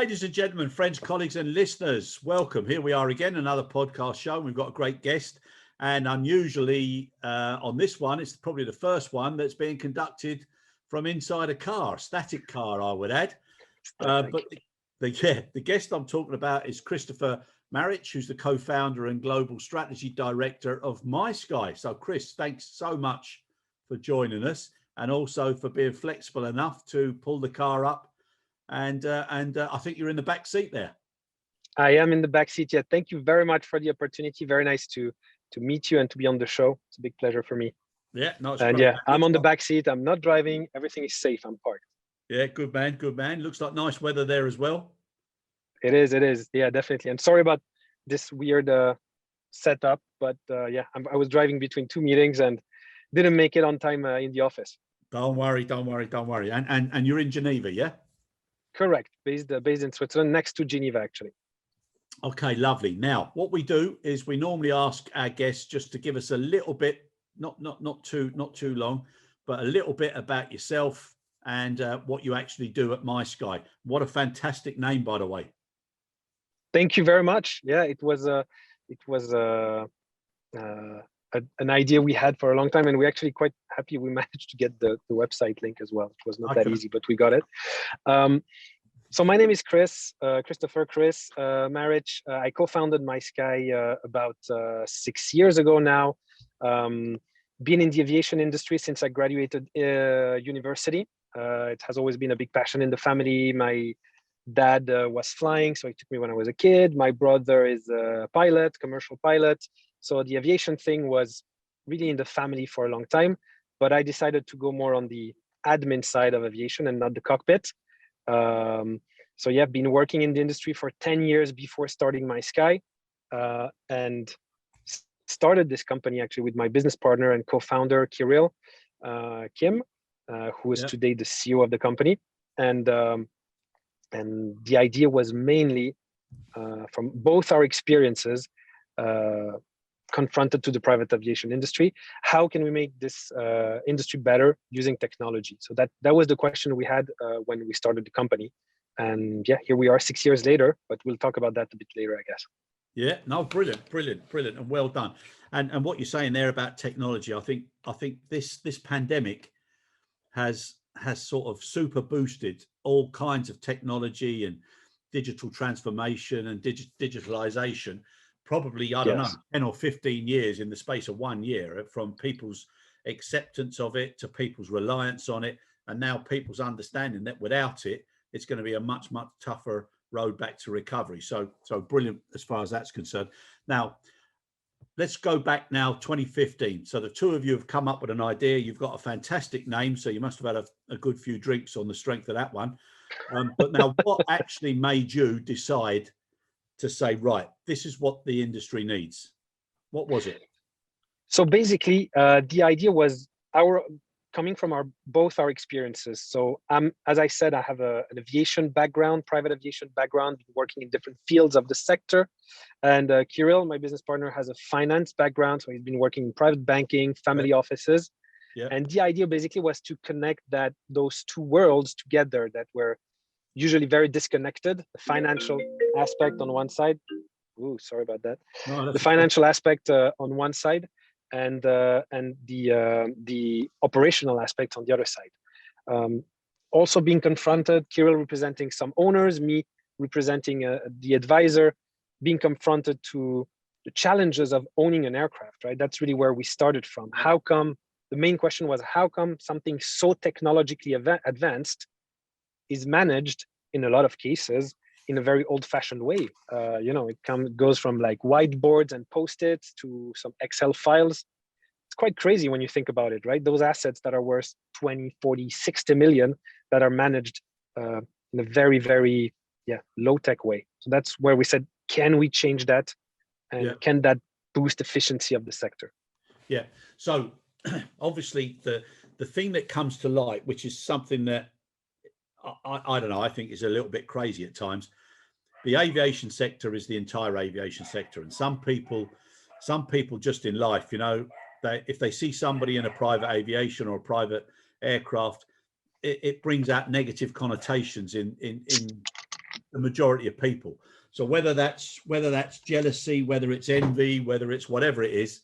Ladies and gentlemen, friends, colleagues and listeners, welcome. Here we are again, another podcast show. We've got a great guest, and unusually on this one, it's probably the first one that's being conducted from inside a car, a static car, I would add. But the guest I'm talking about is Christopher Marich, who's the co-founder and global strategy director of MySky. So Chris, thanks so much for joining us, and also for being flexible enough to pull the car up. And I think you're in the back seat there. I am in the back seat. Yeah, thank you very much for the opportunity. Very nice to meet you and to be on the show. It's a big pleasure for me. Yeah, no, and yeah, I'm on the back seat. I'm not driving. Everything is safe. I'm parked. Yeah, good man, good man. Looks like nice weather there as well. It is. It is. Yeah, definitely. And sorry about this weird setup, but yeah, I was driving between two meetings and didn't make it on time in the office. Don't worry, don't worry, don't worry. And you're in Geneva, yeah? Correct. Based in Switzerland, next to Geneva, actually. Okay, lovely. Now, what we do is we normally ask our guests just to give us a little bit, not too long, but a little bit about yourself and what you actually do at MySky. What a fantastic name, by the way. Thank you very much. Yeah, it was an idea we had for a long time, and we're actually quite happy we managed to get the website link as well. It was not that easy, but we got it. So my name is Christopher Marich. I co-founded MySky about 6 years ago now. Been in the aviation industry since I graduated university. It has always been a big passion in the family. My dad was flying, so he took me when I was a kid. My brother is a pilot, commercial pilot. So the aviation thing was really in the family for a long time, but I decided to go more on the admin side of aviation and not the cockpit. So yeah, I've been working in the industry for 10 years before starting MySky, and started this company actually with my business partner and co-founder, Kirill Kim, who is today the CEO of the company. And the idea was mainly from both our experiences, confronted to the private aviation industry. How can we make this industry better using technology? So that was the question we had when we started the company. And yeah, here we are 6 years later, but we'll talk about that a bit later, I guess. Yeah, no, brilliant, and well done. And what you're saying there about technology, I think this pandemic has sort of super boosted all kinds of technology and digital transformation and digitalization. Probably, I don't know, 10 or 15 years in the space of 1 year, from people's acceptance of it to people's reliance on it, and now people's understanding that without it, it's going to be a much tougher road back to recovery. So brilliant as far as that's concerned. Now, let's go back now, 2015. So the two of you have come up with an idea. You've got a fantastic name, so you must have had a good few drinks on the strength of that one. But now, what actually made you decide to say, right, this is what the industry needs? What was it? So basically, the idea was coming from both our experiences. So as I said, I have an aviation background, private aviation background, working in different fields of the sector. And Kirill, my business partner, has a finance background. So he's been working in private banking, family offices. Yeah. And the idea basically was to connect those two worlds together that were usually very disconnected. The financial aspect on one side. Ooh, sorry about that. No, the financial aspect on one side, and the operational aspect on the other side. Also being confronted, Kirill representing some owners, me representing the advisor, being confronted to the challenges of owning an aircraft, right? That's really where we started from. The main question was, how come something so technologically advanced is managed in a lot of cases in a very old-fashioned way? It goes from like whiteboards and post-its to some Excel files. It's quite crazy when you think about it, right? Those assets that are worth 20, 40, 60 million that are managed in a very, very low-tech way. So that's where we said, can we change that? And can that boost efficiency of the sector? Yeah. So obviously the thing that comes to light, which is something that I don't know, I think is a little bit crazy at times. The aviation sector is the entire aviation sector. And some people just in life, if they see somebody in a private aviation or a private aircraft, it brings out negative connotations in the majority of people. So whether that's jealousy, whether it's envy, whether it's whatever it is,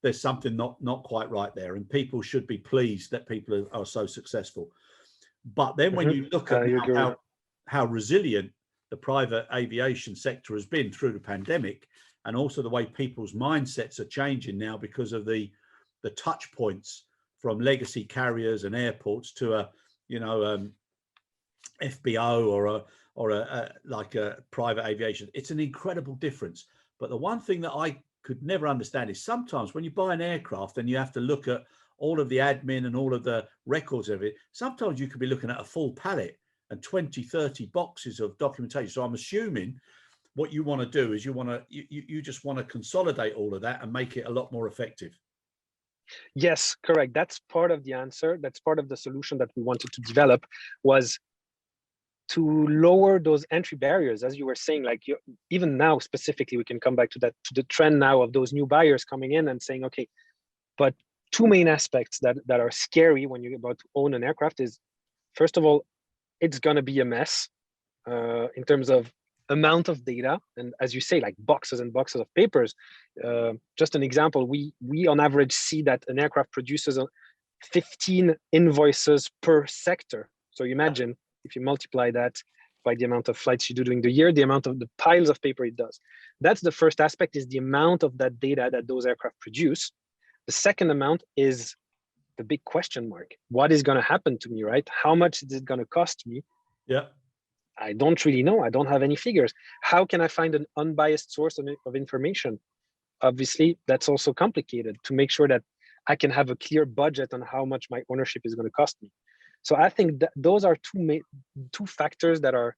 there's something not quite right there, and people should be pleased that people are so successful. But then when you look at how resilient the private aviation sector has been through the pandemic, and also the way people's mindsets are changing now because of the touch points from legacy carriers and airports to a FBO or a private aviation, it's an incredible difference. But the one thing that I could never understand is sometimes when you buy an aircraft and you have to look at all of the admin and all of the records of it, sometimes you could be looking at a full pallet and 20, 30 boxes of documentation. So I'm assuming what you want to do is you just want to consolidate all of that and make it a lot more effective. Yes, correct. That's part of the answer. That's part of the solution that we wanted to develop, was to lower those entry barriers. As you were saying, like even now specifically, we can come back to that, to the trend now of those new buyers coming in and saying, okay, but two main aspects that are scary when you're about to own an aircraft is, first of all, it's going to be a mess in terms of amount of data. And as you say, like boxes and boxes of papers. Just an example, we on average see that an aircraft produces 15 invoices per sector. So imagine if you multiply that by the amount of flights you do during the year, the amount of the piles of paper it does. That's the first aspect, is the amount of that data that those aircraft produce. The second amount is the big question mark. What is going to happen to me, right? How much is it going to cost me? Yeah. I don't really know. I don't have any figures. How can I find an unbiased source of information? Obviously, that's also complicated to make sure that I can have a clear budget on how much my ownership is going to cost me. So I think that those are two factors that are,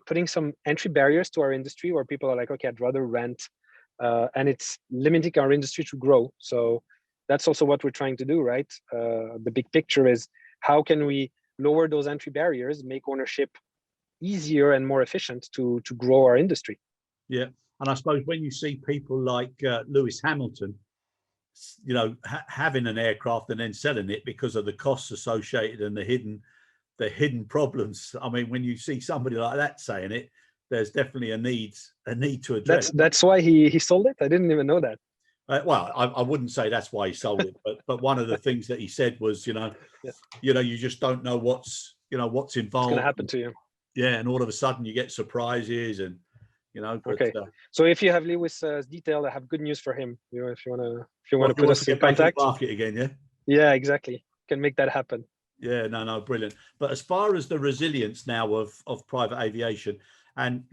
putting some entry barriers to our industry, where people are like, okay, I'd rather rent, and it's limiting our industry to grow. So that's also what we're trying to do, right? The big picture is, how can we lower those entry barriers, make ownership easier and more efficient to grow our industry? Yeah, and I suppose when you see people like Lewis Hamilton, having an aircraft and then selling it because of the costs associated and the hidden problems. I mean, when you see somebody like that saying it, there's definitely a need to address. That's why he sold it. I didn't even know that. Well, I wouldn't say that's why he sold it, but one of the things that he said was, you just don't know what's involved. What's going to happen to you. Yeah, and all of a sudden you get surprises, and okay. So if you have Lewis's detail, I have good news for him. If you want to put us in contact. Market again, yeah. Yeah, exactly. Can make that happen. Yeah, no, brilliant. But as far as the resilience now of private aviation, and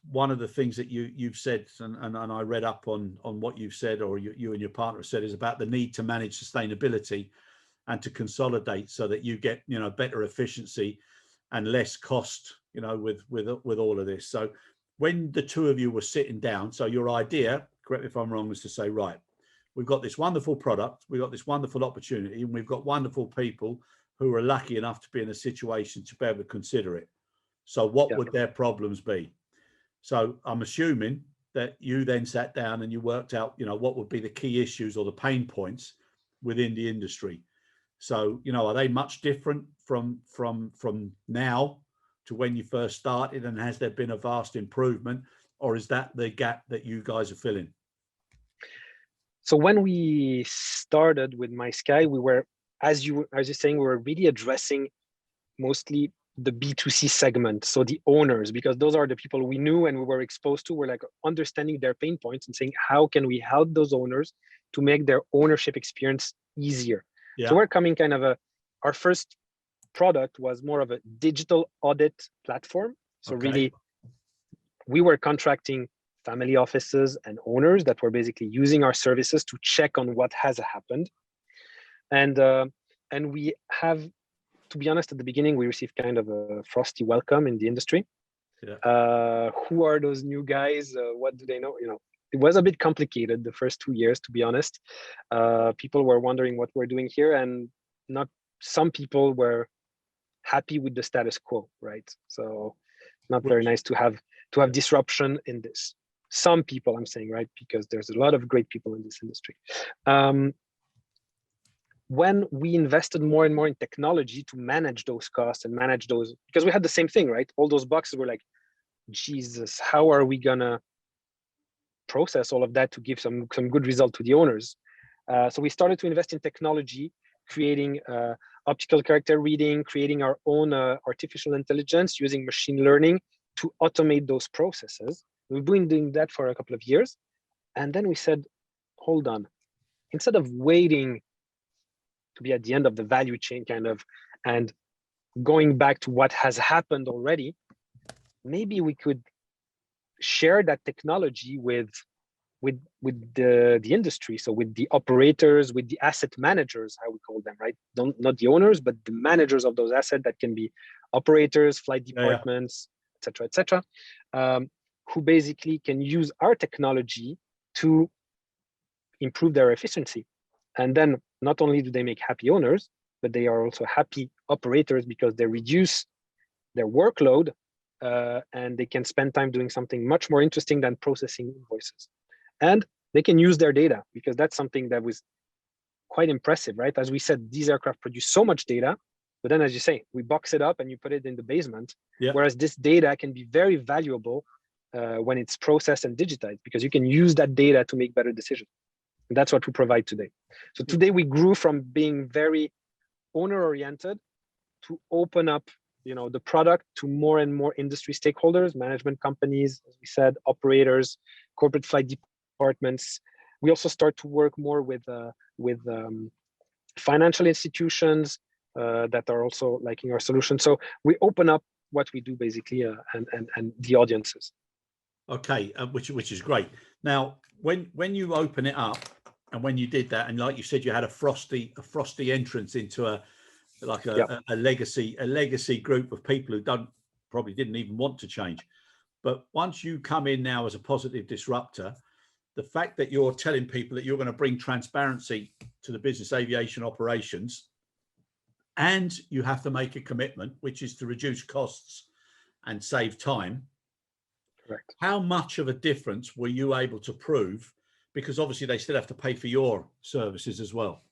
one of the things that you've said, and I read up on what you've said, or you and your partner said, is about the need to manage sustainability and to consolidate so that you get better efficiency and less cost with all of this. So when the two of you were sitting down, so your idea, correct me if I'm wrong, was to say, right, we've got this wonderful product, we've got this wonderful opportunity, and we've got wonderful people who are lucky enough to be in a situation to be able to consider it. So what would their problems be? So I'm assuming that you then sat down and you worked out, what would be the key issues or the pain points within the industry. So, are they much different from now to when you first started, and has there been a vast improvement, or is that the gap that you guys are filling? So when we started with MySky, we were, as you're saying, we were really addressing mostly the B2C segment, so the owners, because those are the people we knew and we were exposed to. We're like understanding their pain points and saying, how can we help those owners to make their ownership experience easier? Yeah. So we're coming our first product was more of a digital audit platform. So really, we were contracting family offices and owners that were basically using our services to check on what has happened. And we have, to be honest, at the beginning, we received kind of a frosty welcome in the industry. Yeah. Who are those new guys? What do they know? It was a bit complicated the first 2 years, to be honest. People were wondering what we're doing here, and some people were happy with the status quo, right? So not very nice to have disruption in this. Some people, I'm saying, right, because there's a lot of great people in this industry. when we invested more and more in technology to manage those costs and manage those, because we had the same thing, right? All those boxes were like, Jesus, how are we gonna process all of that to give some good result to the owners? So we started to invest in technology, creating optical character reading, creating our own artificial intelligence, using machine learning to automate those processes. We've been doing that for a couple of years. And then we said, hold on, instead of waiting to be at the end of the value chain kind of, and going back to what has happened already, maybe we could share that technology with the industry. So with the operators, with the asset managers, how we call them, right? Not the owners, but the managers of those assets. That can be operators, flight departments, et cetera, who basically can use our technology to improve their efficiency. And then not only do they make happy owners, but they are also happy operators because they reduce their workload and they can spend time doing something much more interesting than processing invoices. And they can use their data, because that's something that was quite impressive, right? As we said, these aircraft produce so much data, but then as you say, we box it up and you put it in the basement, whereas this data can be very valuable when it's processed and digitized, because you can use that data to make better decisions. And that's what we provide today. So today we grew from being very owner-oriented to open up, the product to more and more industry stakeholders, management companies, as we said, operators, corporate flight departments. We also start to work more with financial institutions that are also liking our solution. So we open up what we do basically and the audiences. Okay, which is great. Now, when you open it up, and when you did that, and like you said, you had a frosty entrance into a legacy group of people who probably didn't even want to change. But once you come in now as a positive disruptor, the fact that you're telling people that you're going to bring transparency to the business aviation operations, and you have to make a commitment, which is to reduce costs and save time. Correct. How much of a difference were you able to prove? Because obviously they still have to pay for your services as well.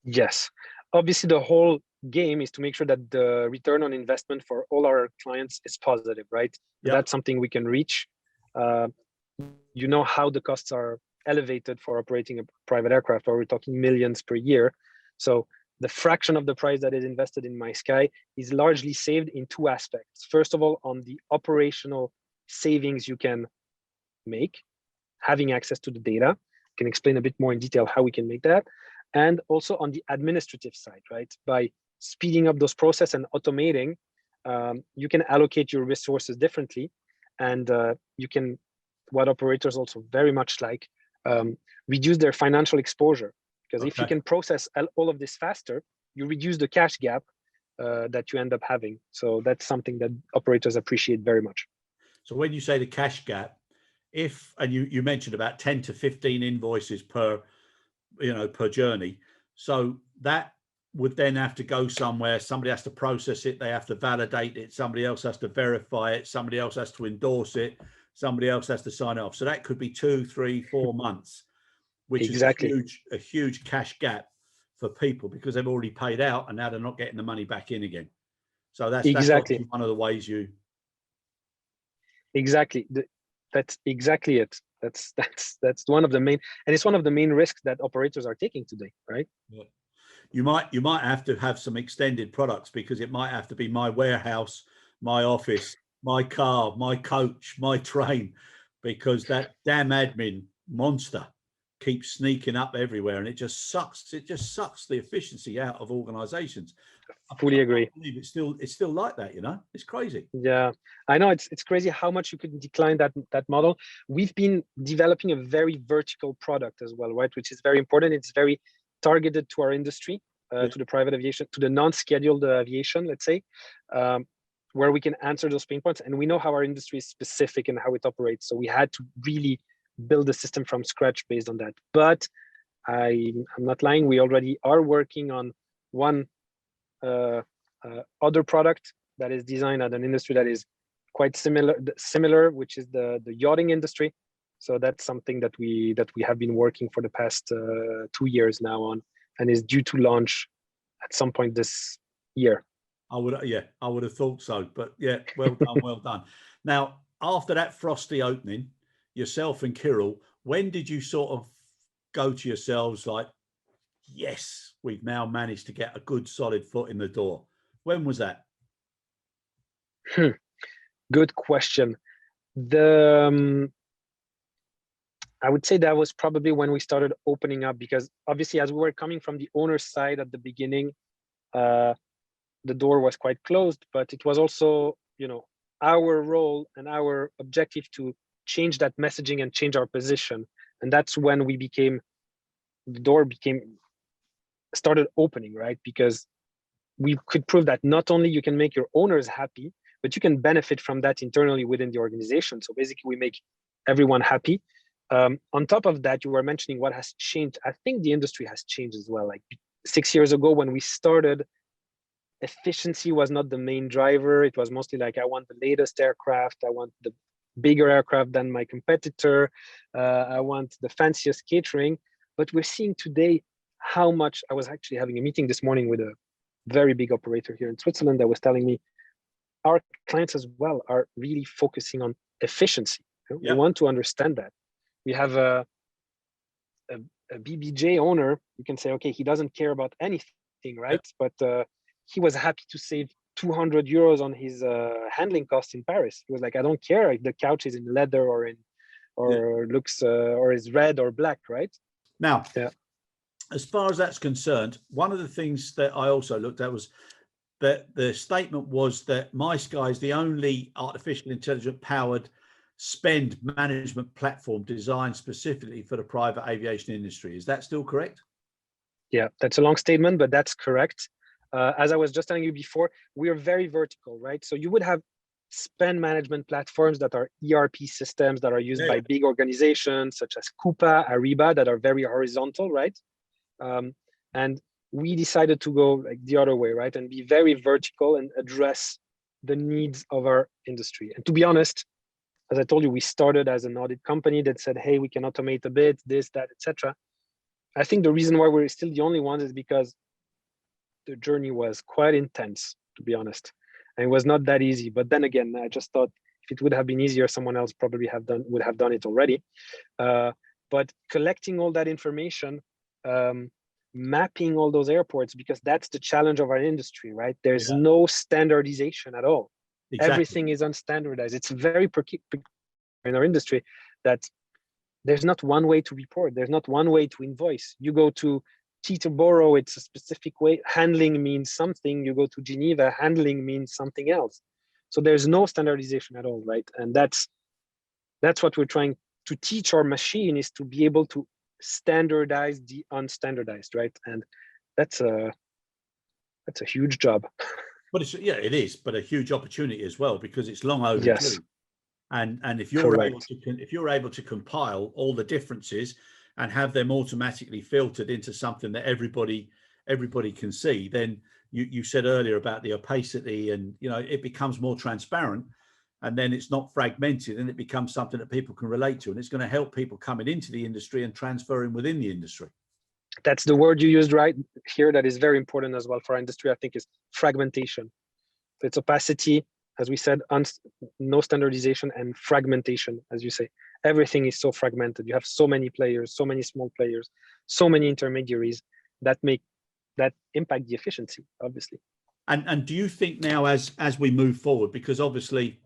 Yes. Obviously, the whole game is to make sure that the return on investment for all our clients is positive, right? Yep. That's something we can reach. You know how the costs are elevated for operating a private aircraft, or we're talking millions per year. So the fraction of the price that is invested in MySky is largely saved in two aspects. First of all, on the operational savings you can make, having access to the data. I can explain a bit more in detail how we can make that. And also on the administrative side, right? By speeding up those processes and automating, you can allocate your resources differently. And you can, what operators also very much like, reduce their financial exposure. Because if you can process all of this faster, you reduce the cash gap that you end up having. So that's something that operators appreciate very much. So when you say the cash gap, and you mentioned about 10 to 15 invoices per journey. So that would then have to go somewhere. Somebody has to process it. They have to validate it. Somebody else has to verify it. Somebody else has to endorse it. Somebody else has to sign it off. So that could be 2, 3, 4 months, which is a huge cash gap for people, because they've already paid out and now they're not getting the money back in again. So that's obviously one of the ways you. Exactly. That's exactly it. That's one of the main, and it's one of the main risks that operators are taking today, right? Yeah. You might have to have some extended products, because it might have to be my warehouse, my office, my car, my coach, my train, because that damn admin monster keeps sneaking up everywhere, and it just sucks the efficiency out of organizations. I fully agree. I believe it's still like that, it's crazy. Yeah, I know it's crazy how much you could decline that model. We've been developing a very vertical product as well, right? Which is very important. It's very targeted to our industry, to the private aviation, to the non-scheduled aviation, let's say, where we can answer those pain points. And we know how our industry is specific and how it operates. So we had to really build a system from scratch based on that. But I'm not lying. We already are working on one other product that is designed at an industry that is quite similar, which is the yachting industry. So that's something that we have been working for the past 2 years now on, and is due to launch at some point this year. I would have thought so, but yeah, well done, well done. Now, after that frosty opening, yourself and Kirill, when did you sort of go to yourselves like, yes, we've now managed to get a good solid foot in the door? When was that? Good question. I would say that was probably when we started opening up, because obviously as we were coming from the owner's side at the beginning, the door was quite closed, but it was also, our role and our objective to change that messaging and change our position. And that's when the door started opening, right? Because we could prove that not only you can make your owners happy, but you can benefit from that internally within the organization. So basically we make everyone happy. On top of that, you were mentioning what has changed. I think the industry has changed as well. Like 6 years ago when we started, efficiency was not the main driver. It was mostly like, I want the latest aircraft. I want the bigger aircraft than my competitor. I want the fanciest catering. But we're seeing today how much. I was actually having a meeting this morning with a very big operator here in Switzerland that was telling me our clients as well are really focusing on efficiency. Yep. We want to understand that. We have a BBJ owner. You can say, okay, he doesn't care about anything, right? Yep. But he was happy to save 200 euros on his handling costs in Paris. He was like, I don't care if the couch is in leather or looks or is red or black, right? Now, as far as that's concerned, one of the things that I also looked at was that the statement was that MySky is the only artificial intelligence powered spend management platform designed specifically for the private aviation industry. Is that still correct? Yeah, that's a long statement, but that's correct. As I was just telling you before, we are very vertical, right? So you would have spend management platforms that are ERP systems that are used by big organizations such as Coupa, Ariba, that are very horizontal, right? And we decided to go like the other way, right? And be very vertical and address the needs of our industry. And to be honest, as I told you, we started as an audit company that said, hey, we can automate a bit, this, that, etc. I think the reason why we're still the only ones is because the journey was quite intense, to be honest. And it was not that easy. But then again, I just thought if it would have been easier, someone else probably would have done it already. But collecting all that information, mapping all those airports, because that's the challenge of our industry, right? There's no standardization at all. Exactly. Everything is unstandardized. It's very peculiar in our industry that there's not one way to report. There's not one way to invoice. You go to Teterboro, it's a specific way. Handling means something. You go to Geneva, handling means something else. So there's no standardization at all, right? And that's what we're trying to teach our machine, is to be able to standardize the unstandardized, right? And that's a huge job. But it is, but a huge opportunity as well, because it's long overdue. Yes. And if you're able to compile all the differences and have them automatically filtered into something that everybody can see, then you said earlier about the opacity, and it becomes more transparent, and then it's not fragmented, and it becomes something that people can relate to, and it's going to help people coming into the industry and transferring within the industry. That's the word you used right here. That is very important as well for our industry, I think, is fragmentation. It's opacity, as we said, no standardization, and fragmentation, as you say. Everything is so fragmented. You have so many players, so many small players, so many intermediaries that impact the efficiency, obviously. And do you think now, as we move forward, because obviously,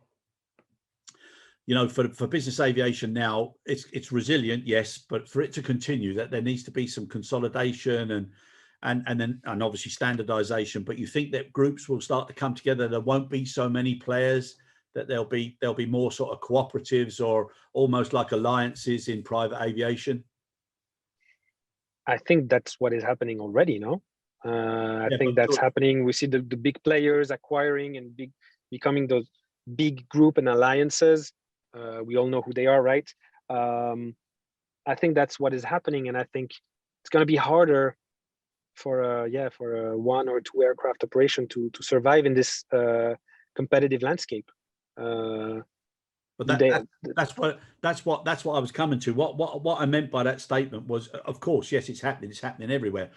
for business aviation now, it's resilient, yes, but for it to continue, that there needs to be some consolidation and obviously standardization. But you think that groups will start to come together? There won't be so many players, that there'll be more sort of cooperatives or almost like alliances in private aviation? I think that's what is happening already, no? I think that's happening. We see the big players acquiring and becoming those big group and alliances. We all know who they are, right? I think that's what is happening, and I think it's going to be harder for a 1 or 2 aircraft operation to survive in this competitive landscape. But that's what I was coming to. What I meant by that statement was, of course, yes, it's happening everywhere.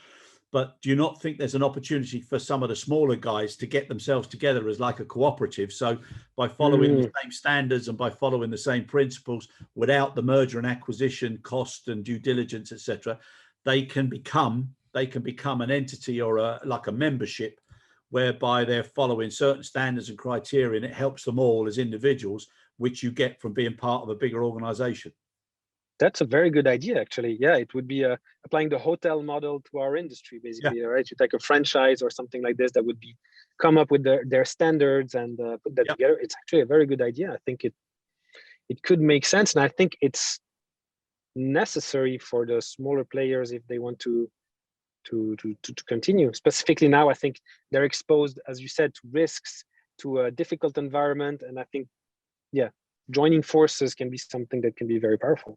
But do you not think there's an opportunity for some of the smaller guys to get themselves together as like a cooperative? So by following the same standards and by following the same principles, without the merger and acquisition cost and due diligence, etc., they can become an entity or like a membership, whereby they're following certain standards and criteria, and it helps them all as individuals, which you get from being part of a bigger organization. That's a very good idea, actually. Yeah, it would be applying the hotel model to our industry, basically, right? You take a franchise or something like this that would be come up with their standards and put that together. It's actually a very good idea. I think it could make sense, and I think it's necessary for the smaller players if they want to continue. Specifically now, I think they're exposed, as you said, to risks, to a difficult environment, and I think, joining forces can be something that can be very powerful.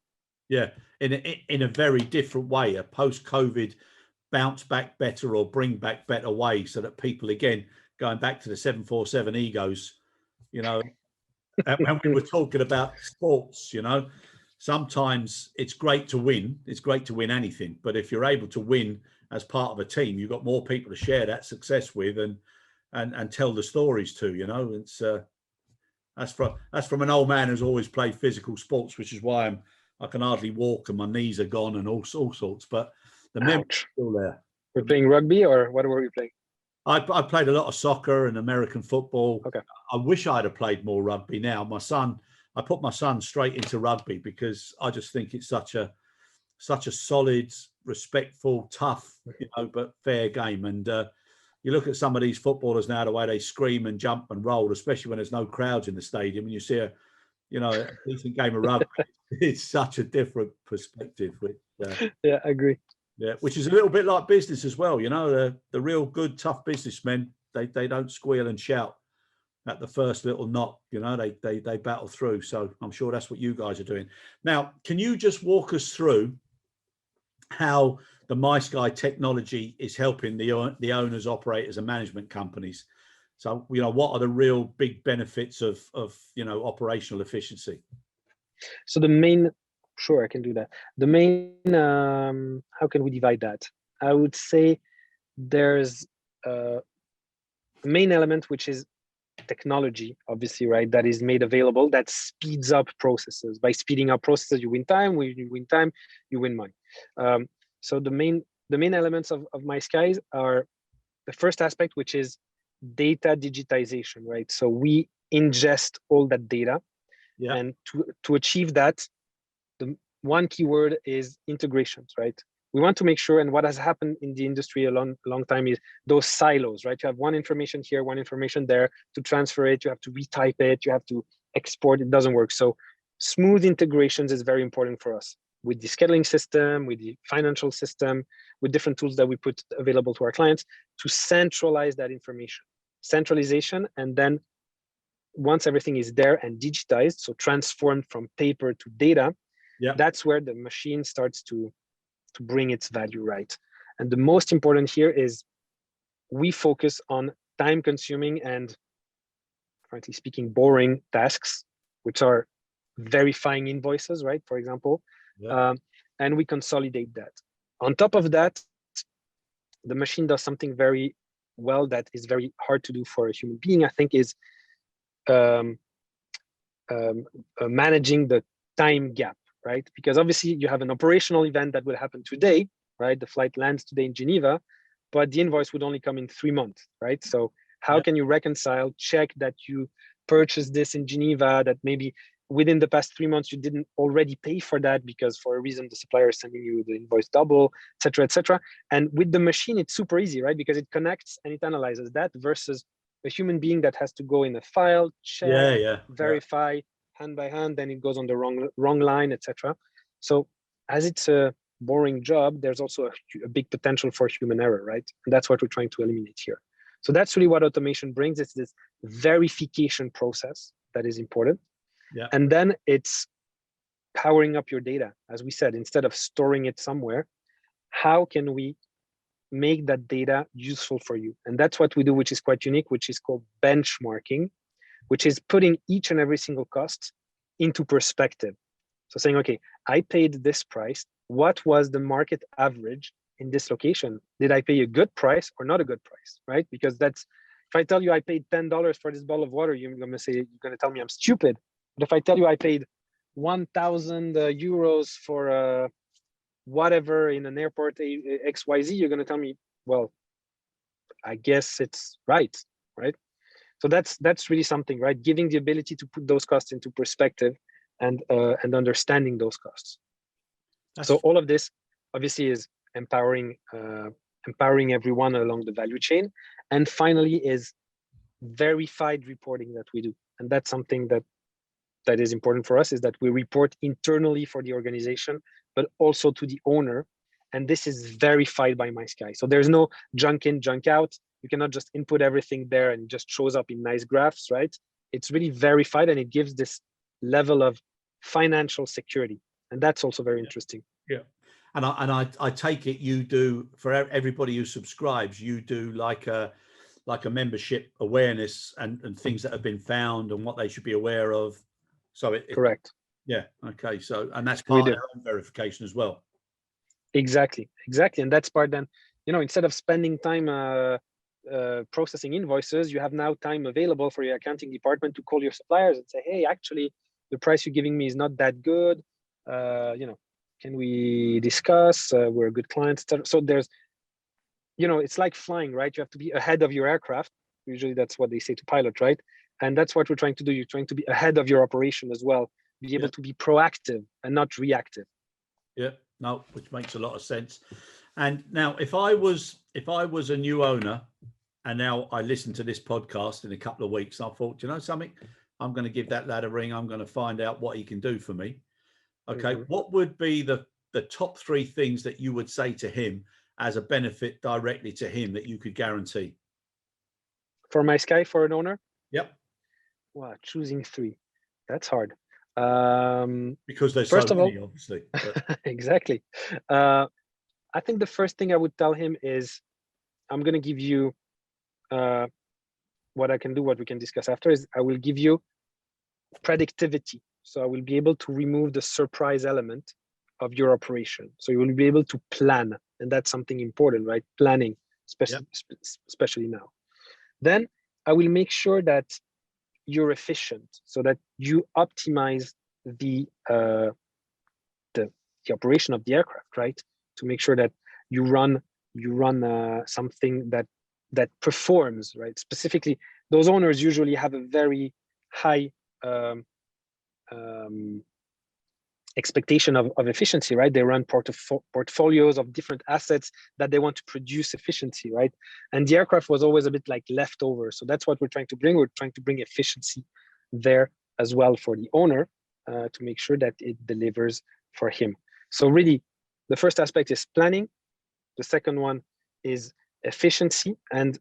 Yeah, in a very different way, a post-COVID bounce back better or bring back better way, so that people, again, going back to the 747 egos, when we were talking about sports, sometimes it's great to win. It's great to win anything, but if you're able to win as part of a team, you've got more people to share that success with and tell the stories to. It's that's from an old man who's always played physical sports, which is why I can hardly walk and my knees are gone and all sorts, but the memory's still there. We're playing rugby, or what were we playing? I played a lot of soccer and American football. Okay. I wish I'd have played more rugby now. I put my son straight into rugby because I just think it's such a solid, respectful, tough, but fair game. And you look at some of these footballers now, the way they scream and jump and roll, especially when there's no crowds in the stadium, and you see a decent game of rugby. It's such a different perspective. I agree. Yeah, which is a little bit like business as well. The real good, tough businessmen, they don't squeal and shout at the first little knock. They battle through. So I'm sure that's what you guys are doing. Now, can you just walk us through how the MySky technology is helping the owners, operators, and management companies? So, what are the real big benefits of operational efficiency? So sure, I can do that. The main, how can we divide that? I would say there's a main element, which is technology, obviously, right? That is made available, that speeds up processes. By speeding up processes, you win time. When you win time, you win money. So the main elements of MySky are the first aspect, which is data digitization, right? So we ingest all that data, and to achieve that, the one keyword is integrations, right? We want to make sure, and what has happened in the industry a long time is those silos, right? You have one information here, one information there. To transfer it, you have to retype it, you have to export. It doesn't work. So smooth integrations is very important for us with the scheduling system, with the financial system, with different tools that we put available to our clients to centralize that information. Centralization, and then once everything is there and digitized, so transformed from paper to data, that's where the machine starts to bring its value, right? And the most important here is we focus on time-consuming and, frankly speaking, boring tasks, which are verifying invoices, right? For example, and we consolidate that. On top of that, the machine does something very well that is very hard to do for a human being, I think, is managing the time gap, right? Because obviously you have an operational event that will happen today, right? The flight lands today in Geneva, but the invoice would only come in 3 months, right? So how can you reconcile, check that you purchased this in Geneva, that maybe within the past 3 months you didn't already pay for that because for a reason the supplier is sending you the invoice double, et cetera, et cetera. And with the machine, it's super easy, right? Because it connects and it analyzes that versus a human being that has to go in a file, check, verify hand by hand, then it goes on the wrong line, etc. So as it's a boring job, there's also a big potential for human error, right? And that's what we're trying to eliminate here. So that's really what automation brings. It's this verification process that is important. And then it's powering up your data. As we said, instead of storing it somewhere, how can we make that data useful for you? And that's what we do, which is quite unique, which is called benchmarking, which is putting each and every single cost into perspective. So saying, okay, I paid this price. What was the market average in this location? Did I pay a good price or not a good price, right? Because that's, if I tell you I paid $10 for this bottle of water, you're going to tell me I'm stupid. But if I tell you I paid 1,000 euros for whatever in an airport XYZ, you're going to tell me, well, I guess it's right? So that's really something, right? Giving the ability to put those costs into perspective and understanding those costs. So all of this obviously is empowering everyone along the value chain. And finally is verified reporting that we do. And that's something that is important for us, is that we report internally for the organization, but also to the owner. And this is verified by MySky. So there's no junk in, junk out. You cannot just input everything there and it just shows up in nice graphs, right? It's really verified, and it gives this level of financial security. And that's also very interesting. Yeah. And I take it you do, for everybody who subscribes, you do like a membership awareness and things that have been found and what they should be aware of. So correct. Yeah. Okay. So, and that's part of their own verification as well. Exactly. And that's part then, instead of spending time processing invoices, you have now time available for your accounting department to call your suppliers and say, hey, actually, the price you're giving me is not that good. Can we discuss? We're a good client. So there's, it's like flying, right? You have to be ahead of your aircraft. Usually that's what they say to pilot, right? And that's what we're trying to do. You're trying to be ahead of your operation as well, be able to be proactive and not reactive. Yeah, no, which makes a lot of sense. And now if I was a new owner and now I listened to this podcast in a couple of weeks, I thought, you know something, I'm going to give that lad a ring. I'm going to find out what he can do for me. Okay. Mm-hmm. What would be the top 3 things that you would say to him as a benefit directly to him that you could guarantee? For MySky, for an owner? Yep. Wow, choosing 3. That's hard. Because there's so many, obviously. But... exactly. I think the first thing I would tell him is, I'm going to give you what I can do, what we can discuss after, is I will give you predictivity. So I will be able to remove the surprise element of your operation. So you will be able to plan. And that's something important, right? Planning, especially now. Then I will make sure that you're efficient, so that you optimize the operation of the aircraft, right? To make sure that you run something that performs, right? Specifically, those owners usually have a very high expectation of efficiency, right? They run portfolios of different assets that they want to produce efficiency, right? And the aircraft was always a bit like leftover. So that's what we're trying to bring. We're trying to bring efficiency there as well for the owner, to make sure that it delivers for him. So really, the first aspect is planning. The second one is efficiency. And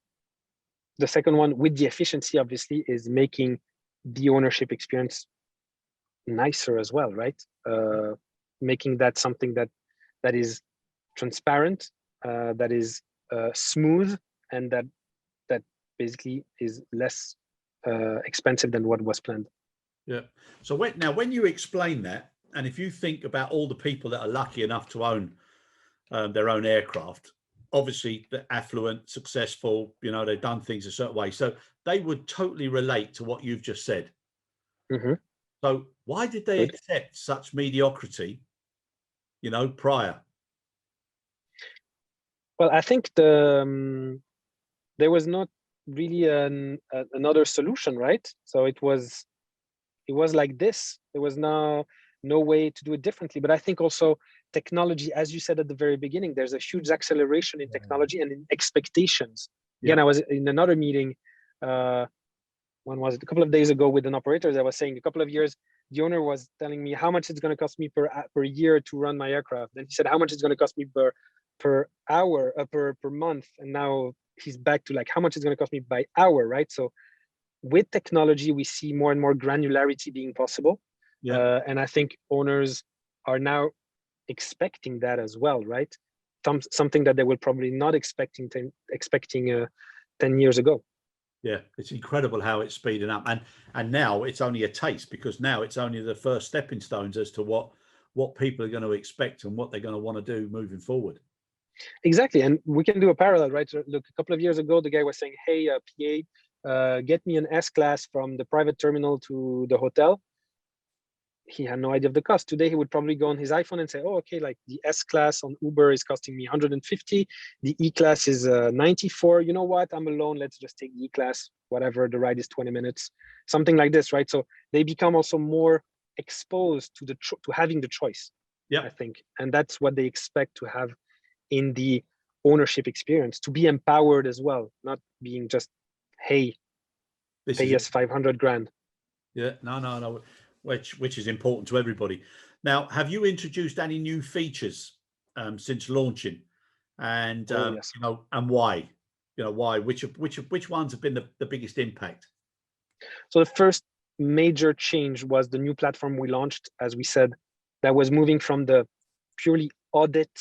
the second one, with the efficiency, obviously, is making the ownership experience nicer as well, right? Making that something that is transparent, that is smooth, and that basically is less expensive than what was planned. Yeah. So when you explain that, and if you think about all the people that are lucky enough to own their own aircraft, obviously they're affluent, successful, they've done things a certain way, so they would totally relate to what you've just said. Mm-hmm. So why did they accept such mediocrity, prior? Well, I think there was not really another solution, right? So it was like this. There was no way to do it differently. But I think also technology, as you said at the very beginning, there's a huge acceleration in technology and in expectations. Again, I was in another meeting, when was it? A couple of days ago with an operator that was saying a couple of years, the owner was telling me how much it's going to cost me per year to run my aircraft. Then he said, how much it's going to cost me per hour, per month. And now he's back to like, how much it's going to cost me by hour, right? So with technology, we see more and more granularity being possible. Yeah. And I think owners are now expecting that as well, right? Something that they were probably not expecting 10 years ago. Yeah, it's incredible how it's speeding up, and now it's only a taste, because now it's only the first stepping stones as to what people are going to expect and what they're going to want to do moving forward. Exactly, and we can do a parallel, right? Look, a couple of years ago, the guy was saying, "Hey, PA, get me an S-Class from the private terminal to the hotel." He had no idea of the cost. Today, he would probably go on his iPhone and say, "Oh, okay, like the S-Class on Uber is costing me 150. The E-Class is 94. You know what? I'm alone. Let's just take the E-Class. Whatever, the ride is 20 minutes, something like this, right?" So they become also more exposed to to having the choice. Yeah, I think, and that's what they expect to have in the ownership experience, to be empowered as well, not being just, "Hey, pay us 500 grand." Yeah, no, which is important to everybody. Now, have you introduced any new features since launching, and Yes. and why? Why? Which ones have been the biggest impact? So the first major change was the new platform we launched, as we said, that was moving from the purely audit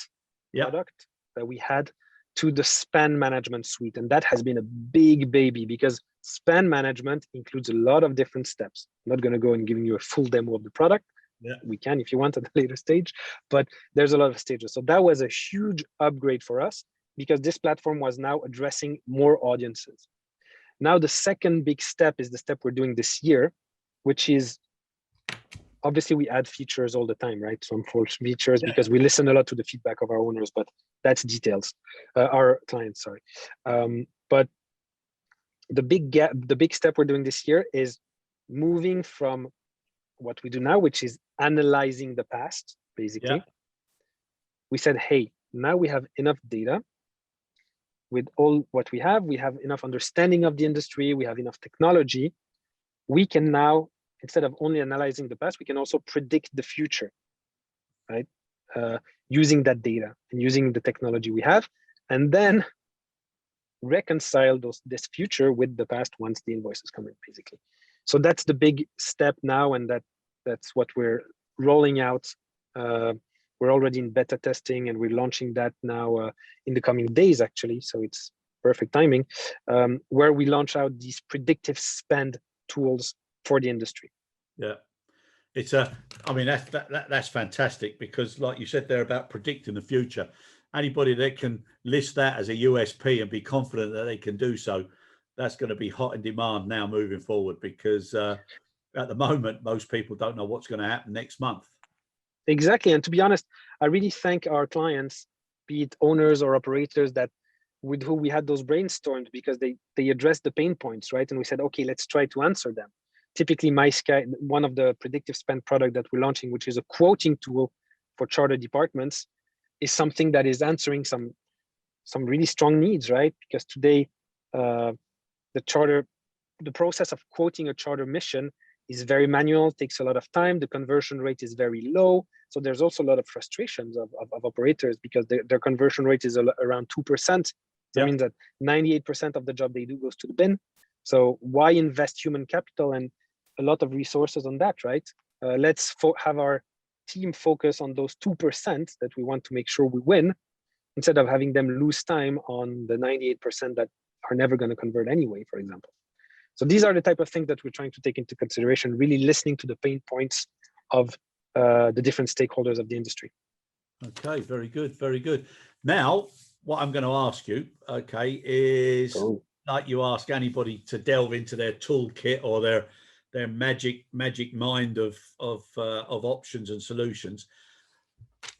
product that we had to the spend management suite. And that has been a big baby, because spend management includes a lot of different steps. I'm not going to go and giving you a full demo of the product. Yeah. We can if you want at a later stage, but there's a lot of stages. So that was a huge upgrade for us, because this platform was now addressing more audiences. Now, the second big step is the step we're doing this year, which is, obviously we add features all the time, right? Some false features, because we listen a lot to the feedback of our owners, but that's details, our clients, sorry. But the big step we're doing this year is moving from what we do now, which is analyzing the past, basically. We said, hey, now we have enough data. With all what we have enough understanding of the industry, we have enough technology. We can now, instead of only analyzing the past, we can also predict the future, right? Using that data and using the technology we have, and then reconcile this future with the past once the invoices come in, basically. So that's the big step now, and that's what we're rolling out. We're already in beta testing, and we're launching that now in the coming days, actually. So it's perfect timing, where we launch out these predictive spend tools for the industry. Yeah, it's I mean, that's fantastic, because like you said there about predicting the future, anybody that can list that as a USP and be confident that they can do so, that's going to be hot in demand now moving forward, because at the moment, most people don't know what's going to happen next month. Exactly. And to be honest, I really thank our clients, be it owners or operators, that with who we had those brainstormed, because they addressed the pain points, right? And we said, okay, let's try to answer them. Typically, MySky, one of the predictive spend product that we're launching, which is a quoting tool for charter departments, is something that is answering some really strong needs, right? Because today, the process of quoting a charter mission is very manual, takes a lot of time. The conversion rate is very low. So there's also a lot of frustrations of operators, because their conversion rate is around 2%. That means that 98% of the job they do goes to the bin. So why invest human capital and a lot of resources on that, right? Let's have our team focus on those 2% that we want to make sure we win, instead of having them lose time on the 98% that are never going to convert anyway, for example. So these are the type of things that we're trying to take into consideration, really listening to the pain points of the different stakeholders of the industry. Okay, very good, very good. Now, what I'm going to ask you, okay, is like you ask anybody to delve into their toolkit or their magic mind of options and solutions.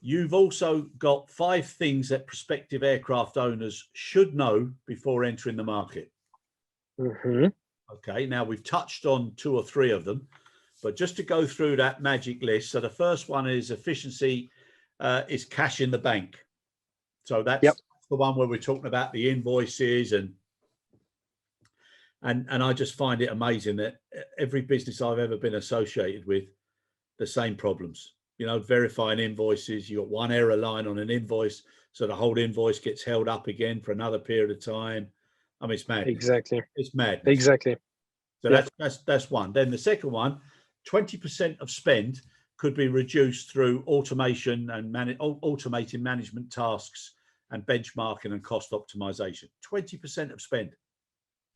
You've also got 5 things that prospective aircraft owners should know before entering the market. Mm-hmm. Okay, now we've touched on 2 or 3 of them, but just to go through that magic list. So the first one is efficiency is cash in the bank. So that's the one where we're talking about the invoices, and I just find it amazing that every business I've ever been associated with, the same problems. Verifying invoices, you got one error line on an invoice, so the whole invoice gets held up again for another period of time. I mean, it's madness. Exactly. It's madness. Exactly. So that's one. Then the second one, 20% of spend could be reduced through automation and automating management tasks and benchmarking and cost optimization. 20% of spend.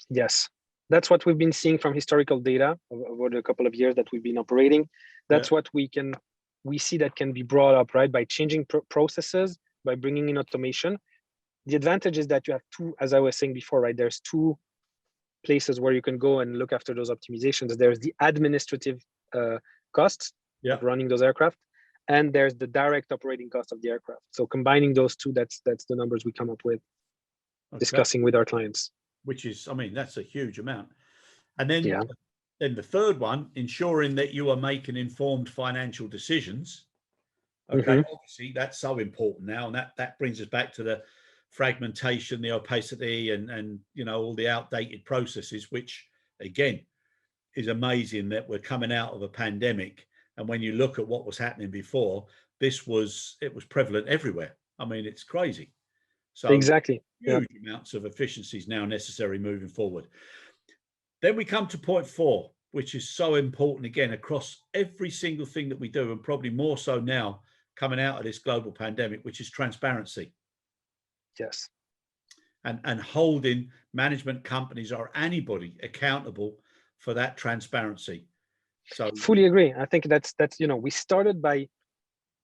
Yes, that's what we've been seeing from historical data over the couple of years that we've been operating. That's what we see that can be brought up, right? By changing processes, by bringing in automation, the advantage is that you have two, as I was saying before, right? There's two places where you can go and look after those optimizations. There's the administrative costs of running those aircraft, and there's the direct operating cost of the aircraft. So combining those two, that's the numbers we come up with, discussing with our clients. Which is, I mean, that's a huge amount. And then, then the third one, ensuring that you are making informed financial decisions. Okay, obviously that's so important now, and that brings us back to the fragmentation, the opacity, and you know, all the outdated processes, which again is amazing that we're coming out of a pandemic. And when you look at what was happening before, it was prevalent everywhere. I mean, it's crazy. So exactly, huge amounts of efficiencies now necessary moving forward. Then we come to point 4, which is so important again across every single thing that we do, and probably more so now coming out of this global pandemic, which is transparency. Yes. And holding management companies or anybody accountable for that transparency. So fully agree. I think that's you know, we started by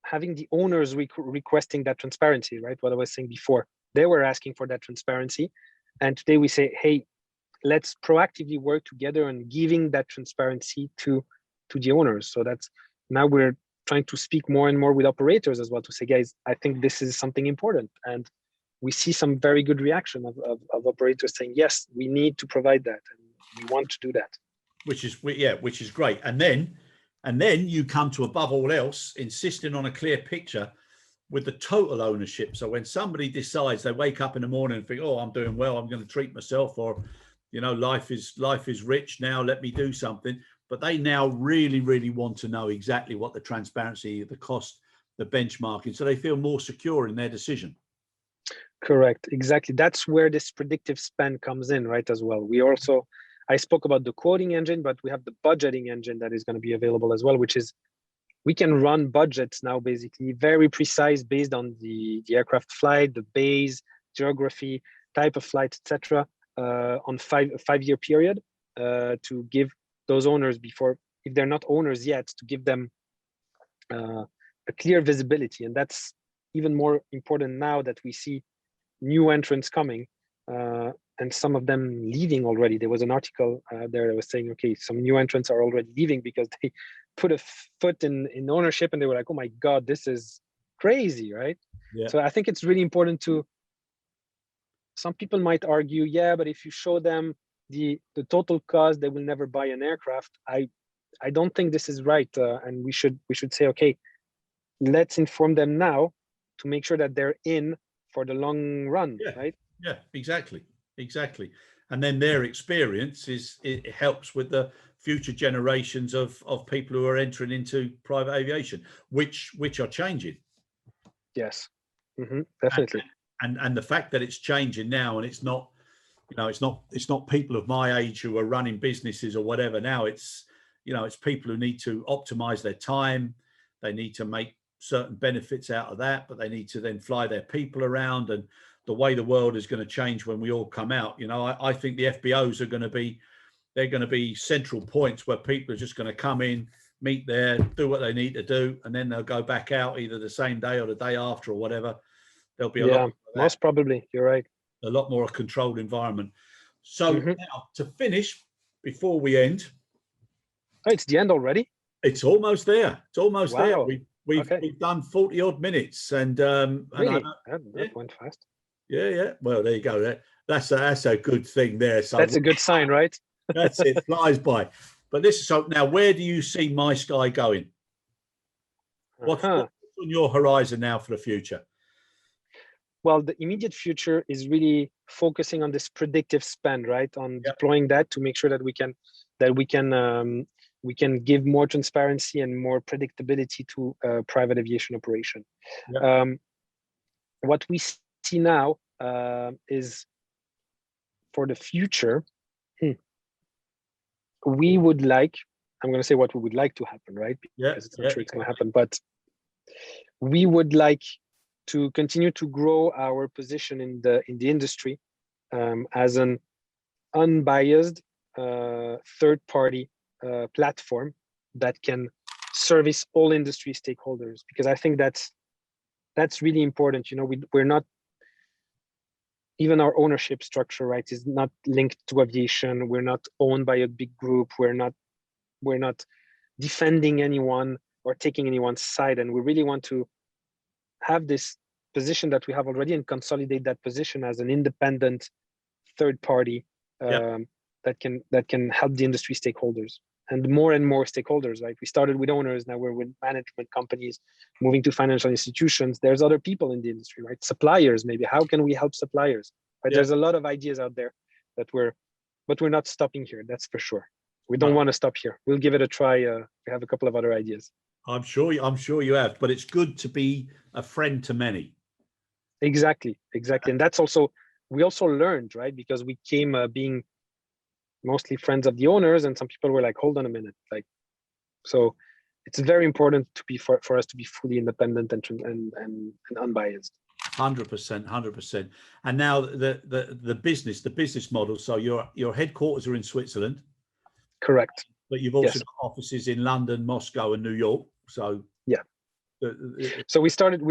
having the owners requesting that transparency, right? What I was saying before, they were asking for that transparency, and today we say, hey, let's proactively work together on giving that transparency to the owners. So that's, now we're trying to speak more and more with operators as well to say, guys, I think this is something important. And we see some very good reaction of operators saying, yes, we need to provide that, and we want to do that. Which is great. And then you come to, above all else, insisting on a clear picture with the total ownership. So when somebody decides, they wake up in the morning and think, oh, I'm doing well, I'm going to treat myself, or, you know, life is rich now, let me do something. But they now really, really want to know exactly what the transparency, the cost, the benchmarking, so they feel more secure in their decision. Correct, exactly. That's where this predictive spend comes in, right, as well. We also, I spoke about the quoting engine, but we have the budgeting engine that is going to be available as well, which is, we can run budgets now, basically very precise based on the aircraft flight, the base, geography, type of flight, etc., on a 5-year period, to give those owners, before, if they're not owners yet, to give them a clear visibility. And that's even more important now that we see new entrants coming, and some of them leaving already. There was an article there that was saying, okay, some new entrants are already leaving because they put a foot in ownership, and they were like, oh my God, this is crazy, right? Yeah. So I think it's really important to, some people might argue, yeah, but if you show them the total cost, they will never buy an aircraft. I don't think this is right, and we should say, okay, let's inform them now to make sure that they're in for the long run, right? Yeah, exactly. And then their experience it helps with the future generations of people who are entering into private aviation, which are changing. Yes, definitely. And the fact that it's changing now, and it's not, you know, it's not people of my age who are running businesses or whatever. Now it's, you know, it's people who need to optimize their time. They need to make certain benefits out of that, but they need to then fly their people around. And the way the world is going to change when we all come out, you know, I think the FBOs are going to be central points where people are just going to come in, meet there, do what they need to do, and then they'll go back out either the same day or the day after or whatever. There'll be a lot. Most probably, you're right. A lot more a controlled environment. So now to finish, before we end. Oh, it's the end already? It's almost there. It's almost there. We've done 40 odd minutes, and really? That went fast. Yeah. Well, there you go. That's a good thing there. So that's a good sign, right? That's it. Flies by. But so now, where do you see MySky going? What's on your horizon now for the future? Well, the immediate future is really focusing on this predictive spend, right? On deploying that to make sure that we can give more transparency and more predictability to private aviation operation. What we see now is, for the future, we would like, I'm going to say what we would like to happen, right? Because it's not sure it's going to happen, but we would like to continue to grow our position in the industry as an unbiased third-party platform that can service all industry stakeholders, because I think that's really important. You know, we're not, even our ownership structure, right, is not linked to aviation. We're not owned by a big group. We're not defending anyone or taking anyone's side, and we really want to have this position that we have already and consolidate that position as an independent third party that can help the industry stakeholders and more stakeholders, right? We started with owners, now we're with management companies, moving to financial institutions. There's other people in the industry, right? Suppliers, maybe. How can we help suppliers? Right? There's a lot of ideas out there but we're not stopping here. That's for sure. We don't want to stop here. We'll give it a try. We have a couple of other ideas. I'm sure you have, but it's good to be a friend to many. Exactly. And that's also, we also learned, right? Because we came being mostly friends of the owners, and some people were like, hold on a minute. Like, so it's very important to be for us to be fully independent and unbiased. 100%. And now the business model. So your headquarters are in Switzerland. Correct. But you've also got offices in London, Moscow, and New York. So yeah. So we started,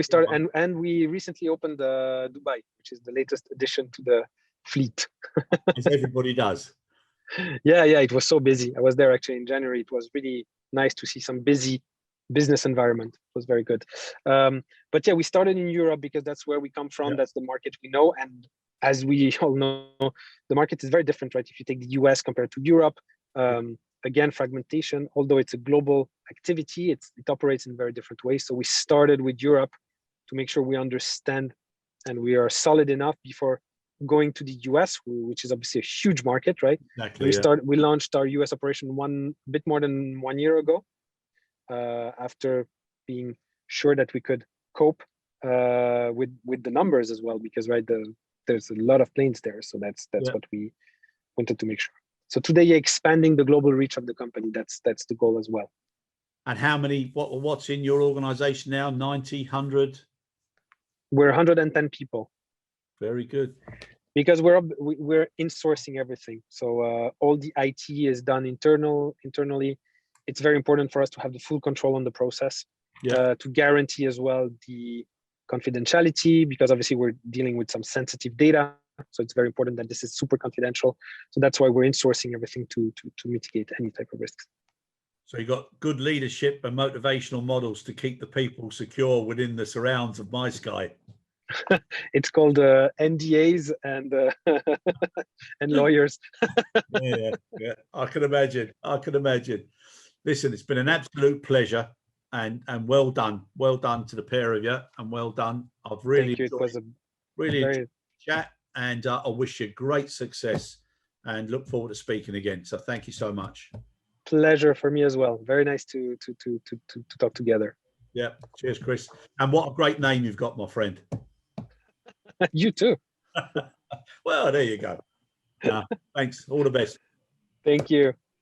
and we recently opened Dubai, which is the latest addition to the fleet. As everybody does. Yeah. It was so busy. I was there actually in January. It was really nice to see some busy business environment. It was very good. But yeah, we started in Europe because that's where we come from. Yeah. That's the market we know. And as we all know, the market is very different, right? If you take the US compared to Europe, again, fragmentation, although it's a global activity, it operates in very different ways. So we started with Europe to make sure we understand and we are solid enough before going to the US, which is obviously a huge market, right? Exactly. We launched our US operation a bit more than 1 year ago, after being sure that we could cope with the numbers as well, because there's a lot of planes there. So that's what we wanted to make sure. So today, expanding the global reach of the company, that's the goal as well. And how many, what's in your organization now? 90, 100? We're 110 people. Very good. Because we're insourcing everything. So all the IT is done internally. It's very important for us to have the full control on the process, to guarantee as well the confidentiality, because obviously we're dealing with some sensitive data. So it's very important that this is super confidential. So that's why we're insourcing everything to mitigate any type of risks. So you've got good leadership and motivational models to keep the people secure within the surrounds of MySky. It's called NDAs and and lawyers. yeah, I can imagine. Listen, it's been an absolute pleasure, and well done to the pair of you, and well done. I've really enjoyed, it was a really enjoyed the chat, and I wish you great success, and look forward to speaking again. So thank you so much. Pleasure for me as well. Very nice to talk together. Yeah, cheers, Chris. And what a great name you've got, my friend. You too. Well, there you go. Thanks. All the best. Thank you.